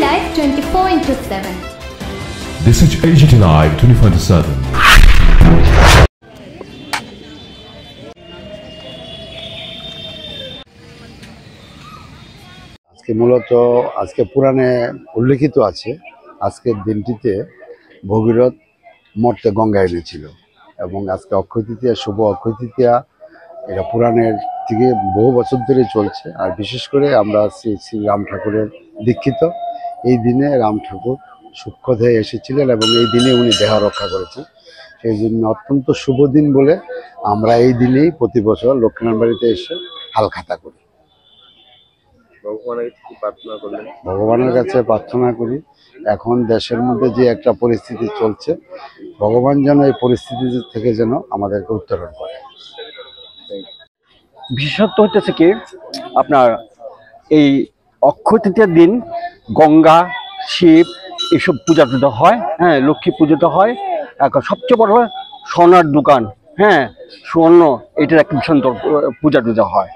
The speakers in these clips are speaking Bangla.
Live 24/7. This is AGT Live 24/7. মূলত আজকে পুরাণে উল্লেখিত আছে আজকের দিনটিতে ভগীরথ মর্তে গঙ্গা এনেছিল এবং আজকে অক্ষয় তৃতীয়া, শুভ অক্ষয় তৃতীয়া। এটা পুরাণের থেকে বহু বছর ধরে চলছে। আর বিশেষ করে আমরা শ্রী শ্রী রাম ঠাকুরের দীক্ষিত। এই দিনে রাম ঠাকুর সূক্ষ্মদেহে এসেছিলেন এবং এই দিনে উনি দেহ রক্ষা করেছেন। সেই জন্য অত্যন্ত শুভ দিন বলে আমরা এই দিনেই প্রতি বছর লক্ষ্মীনারায়ণ বাড়িতে এসে হালখাতা করি। ভগবানের কাছে প্রার্থনা করি এখন দেশের মধ্যে যে একটা পরিস্থিতি চলছে, ভগবান যেন এই পরিস্থিতি থেকে যেন আমাদেরকে উত্তরণ করে। বিশেষত্ব হচ্ছে কি আপনার এই অক্ষয় তৃতীয়ার দিন গঙ্গা, শিব এসব পূজা টুজা হয়, হ্যাঁ, লক্ষ্মী পুজোটা হয়। এখন সবচেয়ে বড় সোনার দোকান, হ্যাঁ, স্বর্ণ, এটার একটা ভীষণ পূজা টুজা হয়।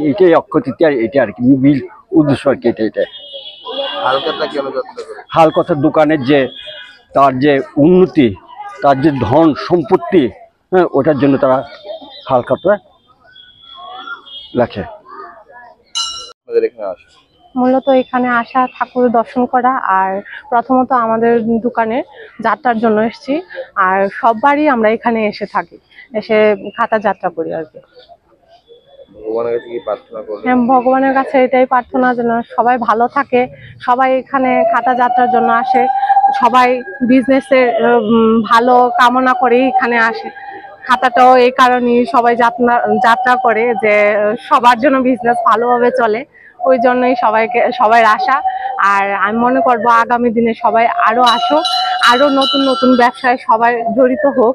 এইটাই অক্ষয় তৃতীয়ার, এটা আর কি মূল উদ্দেশ্য আর কি। এটা হালখাতার দোকানের যে তার যে উন্নতি, তার যে ধন সম্পত্তি, হ্যাঁ, ওটার জন্য তারা হালখাতা লেখে। মূলত এখানে আসা, ঠাকুর দর্শন করা, আর প্রথমত আমাদের দোকানে যাত্রার জন্য এসেছি। আর সববারই আমরা এখানে এসে থাকি, এসে খাতা যাত্রা করি আর কি। ভগবানের কাছে এটাই প্রার্থনা যেন সবাই ভালো থাকে, সবাই এখানে খাতা যাত্রার জন্য আসে, সবাই বিজনেসের ভালো কামনা করে এখানে আসে। খাতাটাও এই কারণেই সবাই যাত্রা করে যে সবার জন্য বিজনেস ভালোভাবে চলে, ওই জন্যই সবাই আশা। আর আমি মনে করবো আগামী দিনে সবাই আরো আসো, আরো নতুন নতুন ব্যবসায় সবাই জড়িত হোক,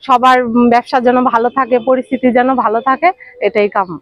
সবার ব্যবসা যেন ভালো থাকে, পরিস্থিতি যেন ভালো থাকে, এটাই কাম্য।